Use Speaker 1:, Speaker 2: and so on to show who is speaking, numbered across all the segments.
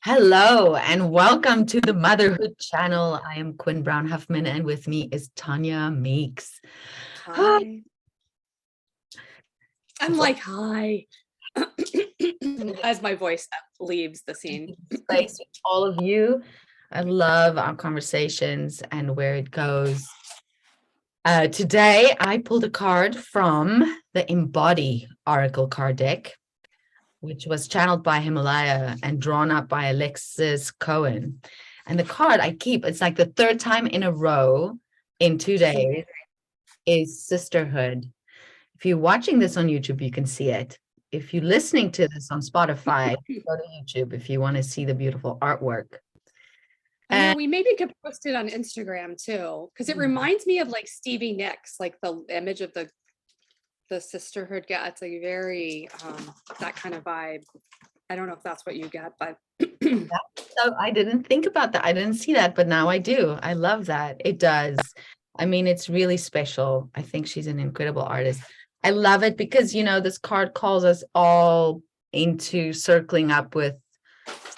Speaker 1: Hello and welcome to the Motherhood channel. I am Quinn Brown Huffman and with me is Tanya Meeks.
Speaker 2: Hi. I'm like, hi, as my voice leaves the scene.
Speaker 1: Space with all of you. I love our conversations and where it goes. Today, I pulled a card from the Embody Oracle card deck, which was channeled by Hemalayaa and drawn up by Alexis Cohen. And the card I keep, it's like the third time in a row in 2 days, is Sisterhood. If you're watching this on YouTube, you can see it. If you're listening to this on Spotify, go to YouTube if you want to see the beautiful artwork.
Speaker 2: I know we maybe could post it on Instagram too, because it reminds me of like Stevie Nicks, like the image of the Sisterhood. It's like very that kind of vibe. I don't know if that's what you get, but
Speaker 1: so I didn't think about that. I didn't see that, but now I do. I love that. It does. I mean, it's really special. I think she's an incredible artist. I love it because, this card calls us all into circling up with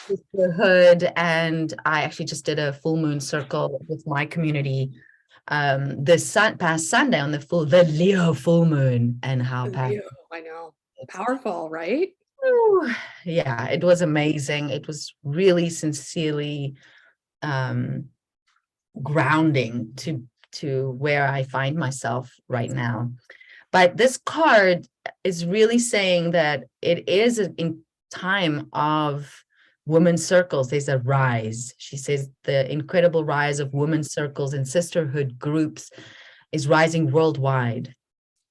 Speaker 1: sisterhood. And I actually just did a full moon circle with my community this past Sunday on the Leo full moon, and how powerful.
Speaker 2: I know, powerful, right?
Speaker 1: Yeah, it was amazing. It was really sincerely grounding to where I find myself right now. But this card is really saying that it is in time of women's circles. There's a rise. She says the incredible rise of women's circles and sisterhood groups is rising worldwide.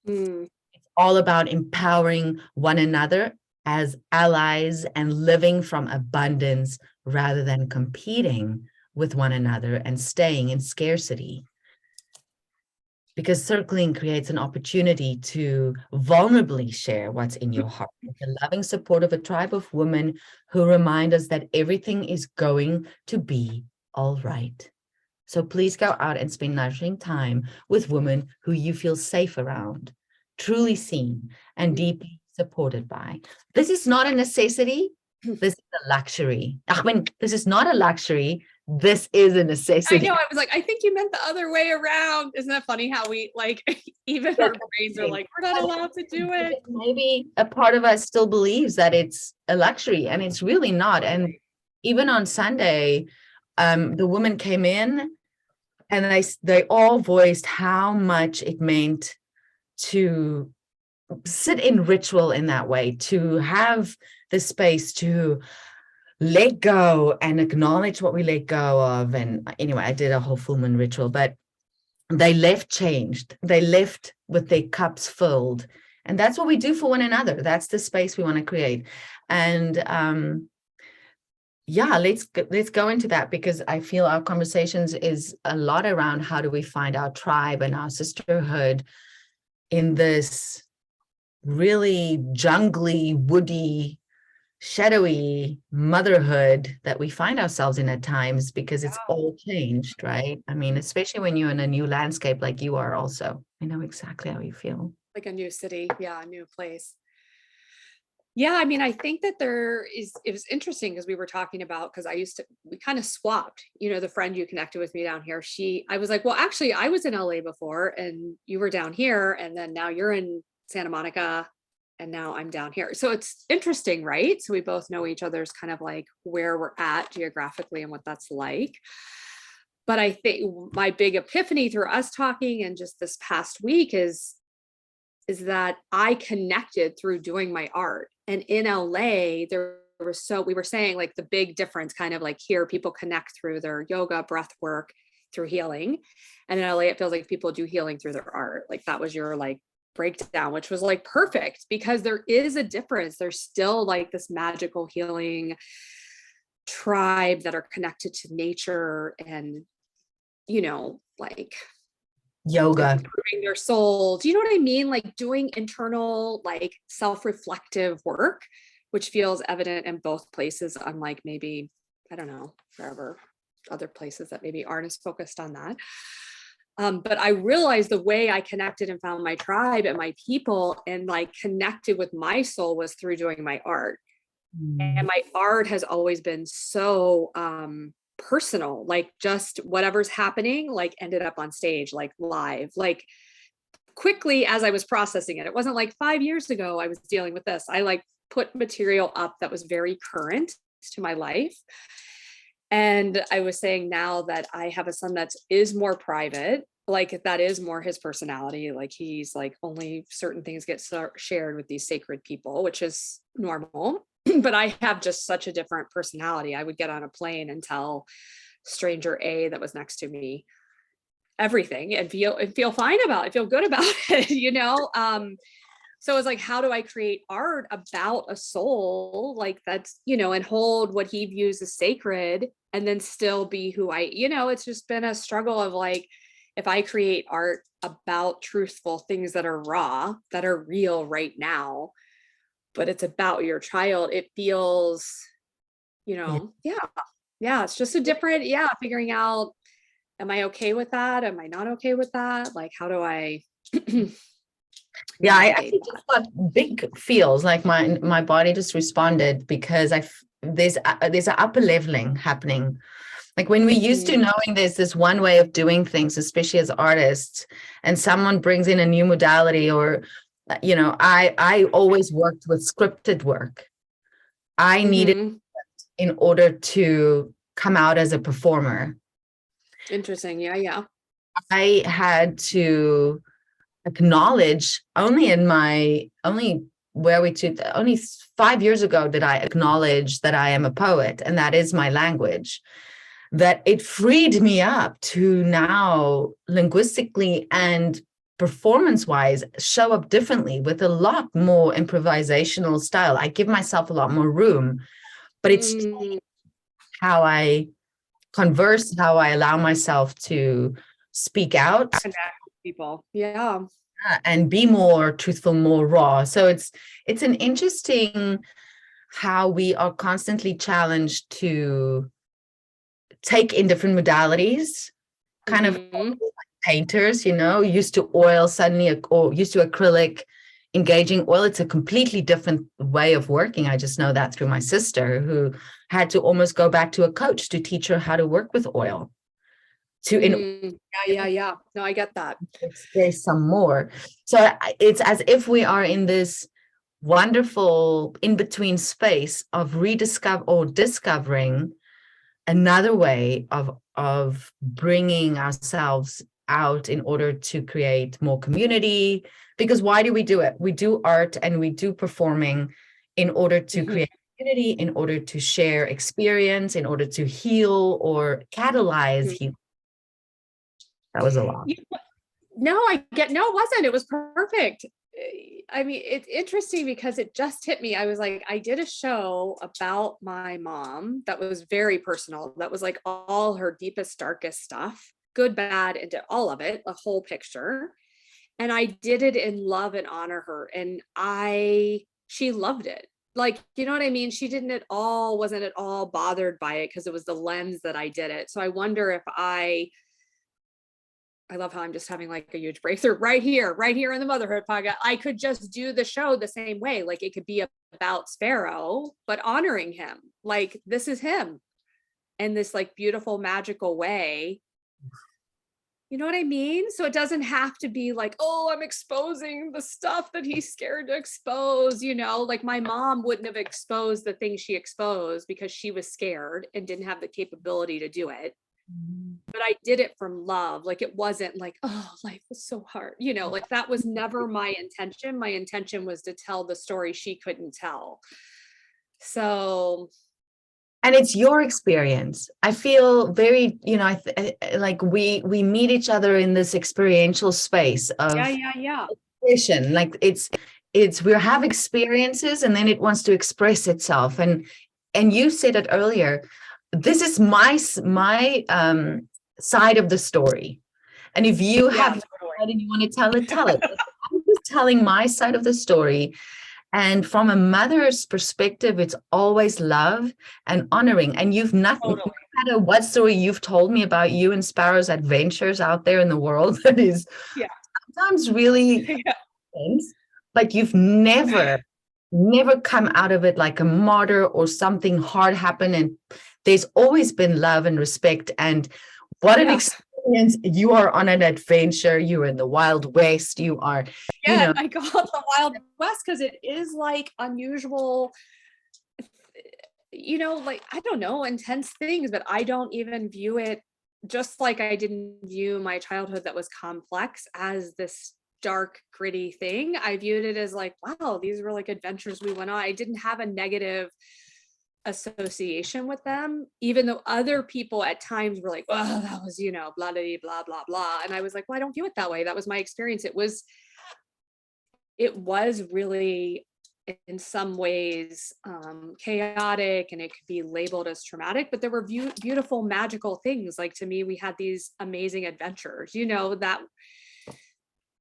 Speaker 1: It's all about empowering one another as allies and living from abundance rather than competing with one another and staying in scarcity. Because circling creates an opportunity to vulnerably share what's in your heart with the loving support of a tribe of women who remind us that everything is going to be all right. So please go out and spend nourishing time with women who you feel safe around, truly seen, and deeply supported by. This is not a necessity. This is a luxury. This is not a luxury. This is a necessity.
Speaker 2: I know. I was like, I think you meant the other way around. Isn't that funny how we even our brains are like, we're not allowed to do it.
Speaker 1: Maybe a part of us still believes that it's a luxury, and it's really not. And even on Sunday, the women came in and they all voiced how much it meant to sit in ritual in that way, to have the space to let go and acknowledge what we let go of. And anyway, I did a whole full moon ritual, but they left changed. They left with their cups filled. And that's what we do for one another. That's the space we want to create. And let's go into that, because I feel our conversations is a lot around how do we find our tribe and our sisterhood in this really jungly, woody, shadowy motherhood that we find ourselves in at times, because it's all changed, right? I mean, especially when you're in a new landscape like you are also. I know exactly how you feel.
Speaker 2: Like a new city. Yeah, a new place. Yeah, I mean, I think that it was interesting because we were talking about, because we kind of swapped, the friend you connected with me down here. I was like, well, actually, I was in LA before and you were down here, and then now you're in Santa Monica and now I'm down here. So it's interesting, right? So we both know each other's kind of like where we're at geographically and what that's like. But I think my big epiphany through us talking and just this past week is that I connected through doing my art. And in LA, we were saying like the big difference kind of like here, people connect through their yoga, breath work, through healing. And in LA, it feels like people do healing through their art. Like that was your like breakdown, which was like perfect, because there is a difference. There's still like this magical healing tribe that are connected to nature and, like
Speaker 1: Yoga,
Speaker 2: improving their soul. Do you know what I mean? Like doing internal, like self-reflective work, which feels evident in both places, unlike maybe, I don't know, wherever other places that maybe aren't as focused on that. But I realized the way I connected and found my tribe and my people and like connected with my soul was through doing my art. And my art has always been so personal, like just whatever's happening, like ended up on stage, like live, like quickly as I was processing it. It wasn't like 5 years ago I was dealing with this. I like put material up that was very current to my life. And I was saying now that I have a son that is more private, like that is more his personality. Like he's like only certain things get shared with these sacred people, which is normal. But I have just such a different personality. I would get on a plane and tell stranger A that was next to me everything and feel fine about it, feel good about it, you know? So it was like, how do I create art about a soul like that's, you know, and hold what he views as sacred and then still be who I, you know, it's just been a struggle of like, if I create art about truthful things that are raw, that are real right now, but it's about your child, it feels, you know, yeah, it's just a different, figuring out, am I okay with that? Am I not okay with that? Like, how do I
Speaker 1: Yeah, I actually just got big feels like my body just responded because there's an upper leveling happening. Like when we used to knowing there's this one way of doing things, especially as artists, and someone brings in a new modality, or you know, I always worked with scripted work. I needed in order to come out as a performer.
Speaker 2: Interesting. Yeah.
Speaker 1: I had to acknowledge only 5 years ago did I acknowledge that I am a poet and that is my language, that it freed me up to now linguistically and performance wise show up differently with a lot more improvisational style. I give myself a lot more room, but it's how I converse, how I allow myself to speak out,
Speaker 2: connect with people. Yeah.
Speaker 1: And be more truthful, more raw. So it's an interesting how we are constantly challenged to take in different modalities, kind of like painters, you know, used to oil suddenly, or used to acrylic, engaging oil. It's a completely different way of working. I just know that through my sister, who had to almost go back to a coach to teach her how to work with oil.
Speaker 2: Yeah. No, I get that.
Speaker 1: Express some more. So it's as if we are in this wonderful in-between space of discovering another way of bringing ourselves out in order to create more community. Because why do we do it? We do art and we do performing in order to create community, in order to share experience, in order to heal or catalyze healing. That was a lot.
Speaker 2: No, it wasn't. It was perfect. I mean, it's interesting because it just hit me. I was like, I did a show about my mom that was very personal. That was like all her deepest, darkest stuff, good, bad, and all of it, a whole picture. And I did it in love and honor her. And she loved it. Like, you know what I mean? She wasn't at all bothered by it because it was the lens that I did it. So I wonder if I love how I'm just having like a huge breakthrough right here in the motherhood podcast. I could just do the show the same way. Like it could be about Sparrow, but honoring him. Like this is him in this like beautiful, magical way. You know what I mean? So it doesn't have to be like, oh, I'm exposing the stuff that he's scared to expose, you know, like my mom wouldn't have exposed the things she exposed because she was scared and didn't have the capability to do it. But I did it from love. Like it wasn't like, oh, life was so hard. You know, like that was never my intention. My intention was to tell the story she couldn't tell. So.
Speaker 1: And it's your experience. I feel very, you know, like we meet each other in this experiential space of expression. Like it's we have experiences and then it wants to express itself. And you said it earlier, this is my side of the story. And if you have and you want to tell it, tell it. I'm just telling my side of the story. And from a mother's perspective, it's always love and honoring. And you've nothing, no matter what story you've told me about you and Sparrow's adventures out there in the world, that is sometimes really intense, but you've never never come out of it like a martyr or something hard happened. And there's always been love and respect. And what an experience. You are on an adventure. You're in the Wild West. You are, you know.
Speaker 2: I call it the Wild West because it is like unusual, like, I don't know, intense things, but I don't even view it, just like I didn't view my childhood that was complex, as this dark, gritty thing. I viewed it as like, wow, these were like adventures we went on. I didn't have a negative association with them, even though other people at times were like, oh, that was, blah, blah, blah, blah, blah. And I was like, well, I don't view it that way. That was my experience. It was really, in some ways, chaotic, and it could be labeled as traumatic, but there were beautiful, magical things. Like, to me, we had these amazing adventures, that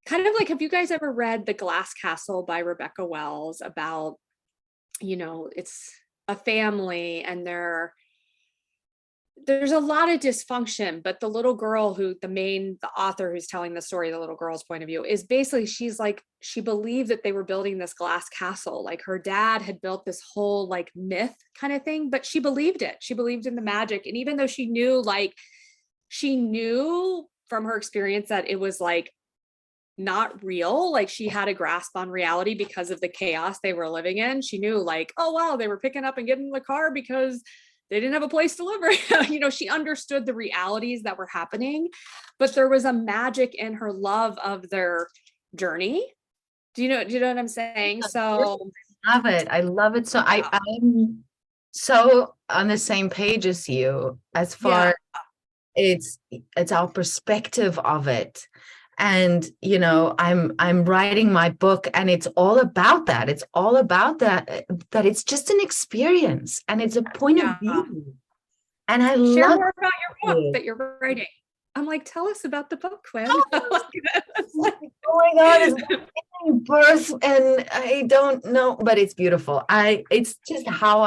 Speaker 2: kind of like, have you guys ever read The Glass Castle by Rebecca Wells about, it's a family and there's a lot of dysfunction, but the little girl the author who's telling the story, the little girl's point of view, is basically, she's like, she believed that they were building this glass castle. Like, her dad had built this whole like myth kind of thing, but she believed it. She believed in the magic. And even though she knew from her experience that it was like not real, like, she had a grasp on reality because of the chaos they were living in. She knew, like, oh wow, they were picking up and getting in the car because they didn't have a place to live. She understood the realities that were happening, but there was a magic in her love of their journey. Do you know what I'm saying? So
Speaker 1: I love it. So I'm so on the same page as you, as far it's our perspective of it. And I'm writing my book, and it's all about that. It's all about that it's just an experience, and it's a point of view. And I
Speaker 2: share
Speaker 1: love
Speaker 2: more about your book that you're writing. I'm like, tell us about the book, Quinn.
Speaker 1: Oh my God, it's giving birth, and I don't know, but it's beautiful. It's just how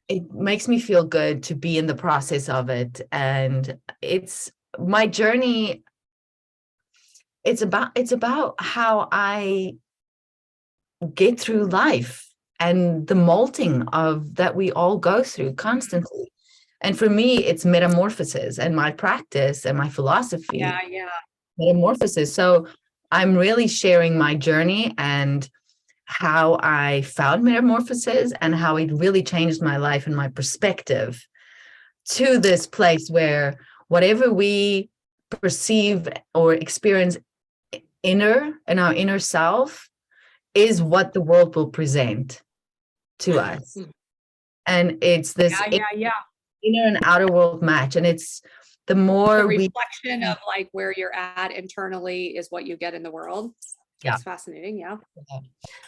Speaker 1: it makes me feel good to be in the process of it. And it's my journey. It's about how I get through life and the molting of that we all go through constantly. And for me, it's metamorphosis, and my practice and my philosophy. Metamorphosis. So I'm really sharing my journey and how I found metamorphosis and how it really changed my life and my perspective to this place where whatever we perceive or experience in our inner self is what the world will present to us. And it's this inner and outer world match. And it's the more
Speaker 2: the reflection of like where you're at internally is what you get in the world. It's fascinating.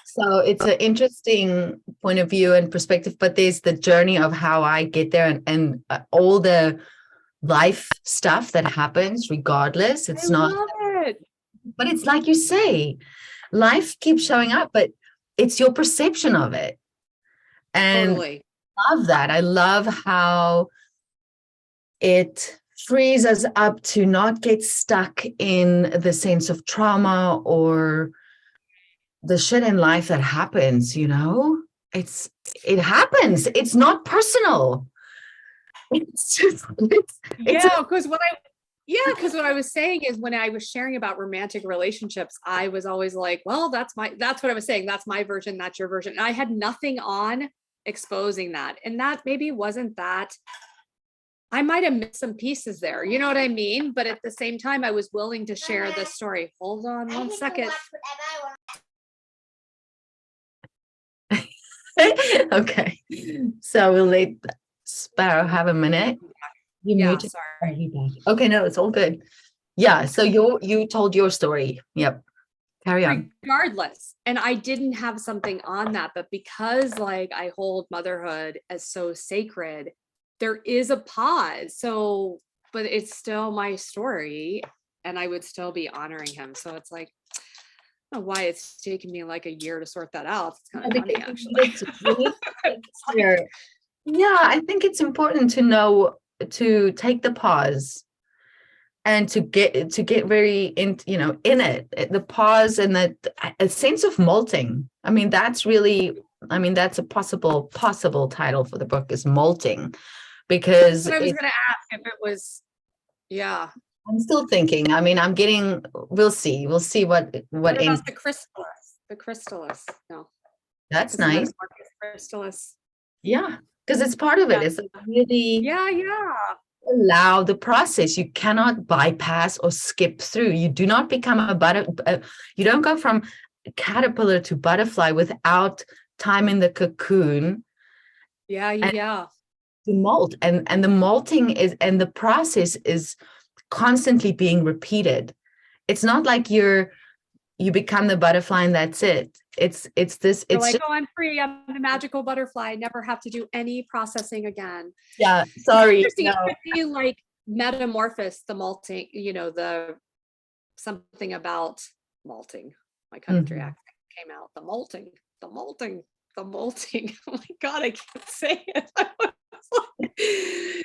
Speaker 1: So it's an interesting point of view and perspective, but there's the journey of how I get there, and all the life stuff that happens regardless. It's not, but it's like you say, life keeps showing up, but it's your perception of it. And I love that. I love how it frees us up to not get stuck in the sense of trauma or the shit in life that happens, it happens. It's not personal. It's just,
Speaker 2: because what I was saying is, when I was sharing about romantic relationships, I was always like, well, that's what I was saying. That's my version. That's your version. And I had nothing on exposing that. And that maybe wasn't that. I might have missed some pieces there. You know what I mean? But at the same time, I was willing to share this story. Hold on one second.
Speaker 1: Okay. So we'll let Sparrow have a minute.
Speaker 2: Sorry.
Speaker 1: Okay, no, it's all good. Yeah. So you told your story. Yep. Carry on.
Speaker 2: Regardless. And I didn't have something on that, but because like I hold motherhood as so sacred, there is a pause. So, but it's still my story, and I would still be honoring him. So it's like, I don't know why it's taking me like a year to sort that out. It's kind of funny, actually.
Speaker 1: Yeah, I think it's important to know to take the pause and to get very in, in it, the pause and a sense of molting. I mean, that's a possible title for the book, is molting, because
Speaker 2: But I was going to ask if it was, yeah.
Speaker 1: I'm still thinking. I mean, we'll see what
Speaker 2: What
Speaker 1: ends.
Speaker 2: about the chrysalis? The chrysalis? No.
Speaker 1: That's nice.
Speaker 2: Chrysalis.
Speaker 1: Yeah, because it's part of it. It's really
Speaker 2: Yeah.
Speaker 1: allow the process. You cannot bypass or skip through. You do not become you don't go from caterpillar to butterfly without time in the cocoon.
Speaker 2: Yeah.
Speaker 1: To molt, and the molting and the process is constantly being repeated. It's not like you become the butterfly and that's it. It's
Speaker 2: like, oh, I'm free. I'm the magical butterfly. I never have to do any processing again.
Speaker 1: Yeah, sorry.
Speaker 2: It could be like metamorphosis, the molting, the something about malting. My country accent came out. The molting. Oh my God, I can't say it.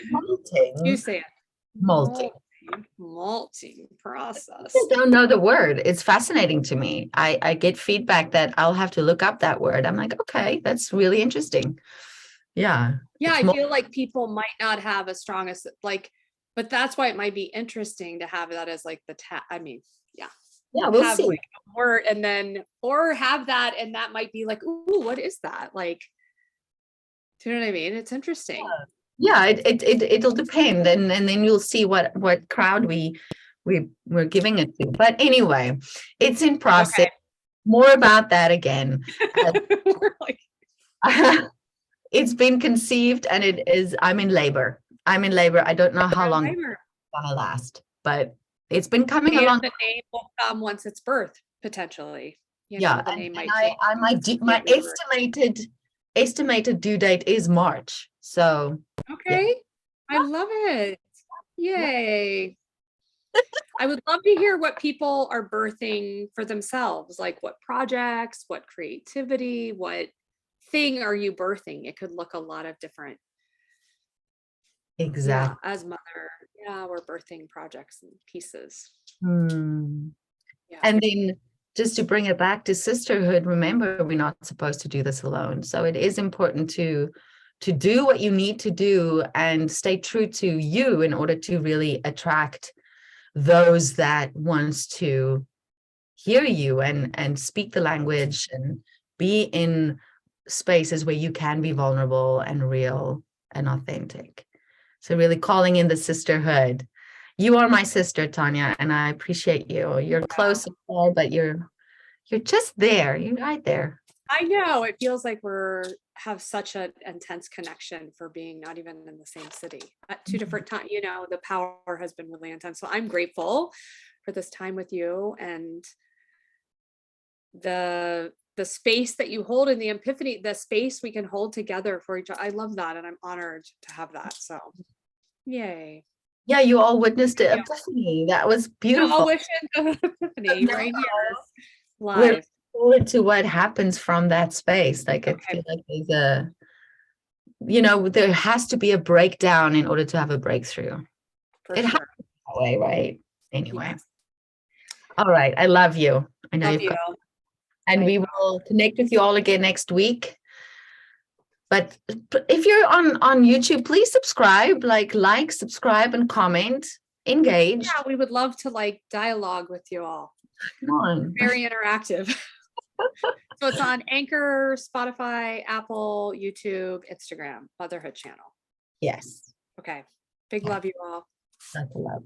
Speaker 1: Molting.
Speaker 2: You say it. Malting process.
Speaker 1: I don't know the word. It's fascinating to me. I get feedback that I'll have to look up that word. I'm like, okay, that's really interesting. Yeah.
Speaker 2: Yeah, I feel like people might not have a strongest, but that's why it might be interesting to have that as like
Speaker 1: yeah, we'll see.
Speaker 2: Like a word, and then, or have that, and that might be like, ooh, what is that? Like, do you know what I mean? It's interesting.
Speaker 1: Yeah, it'll depend, and then you'll see what crowd we're giving it to. But anyway, it's in process. Okay. More about that again. It's been conceived, and I'm in labor. I don't know how long it's gonna last, but it's been coming along.
Speaker 2: The name will come once it's birthed, potentially.
Speaker 1: The name might change. My estimated due date is March. So
Speaker 2: okay, yeah. I love it. Yay. I would love to hear what people are birthing for themselves, like what projects, what creativity, what thing are you birthing? It could look a lot of different.
Speaker 1: Exactly.
Speaker 2: Yeah, as mother, we're birthing projects and pieces.
Speaker 1: Yeah. And then just to bring it back to sisterhood, remember, we're not supposed to do this alone. So it is important to do what you need to do and stay true to you in order to really attract those that wants to hear you and speak the language and be in spaces where you can be vulnerable and real and authentic. So really calling in the sisterhood. You are my sister, Tanya, and I appreciate you. You're close, but you're just there. You're right there.
Speaker 2: I know. It feels like have such an intense connection for being not even in the same city at two different times. The power has been really intense. So I'm grateful for this time with you and the space that you hold in the epiphany, the space we can hold together for each other. I love that. And I'm honored to have that. So yay.
Speaker 1: Yeah, you all witnessed the epiphany. That was beautiful.
Speaker 2: You all witnessed the epiphany right here live.
Speaker 1: We're looking forward to what happens from that space. Like, I feel like there's there has to be a breakdown in order to have a breakthrough. It happens that way, right? Anyway. Yes. All right. I love you. I know you've got, and we will connect with you all again next week. But if you're on YouTube, please subscribe, like, subscribe, and comment, engage.
Speaker 2: Yeah, we would love to dialogue with you all.
Speaker 1: Come on.
Speaker 2: Very interactive. So it's on Anchor, Spotify, Apple, YouTube, Instagram, Motherhood channel.
Speaker 1: Yes.
Speaker 2: Okay. Big love you all.
Speaker 1: That's a love.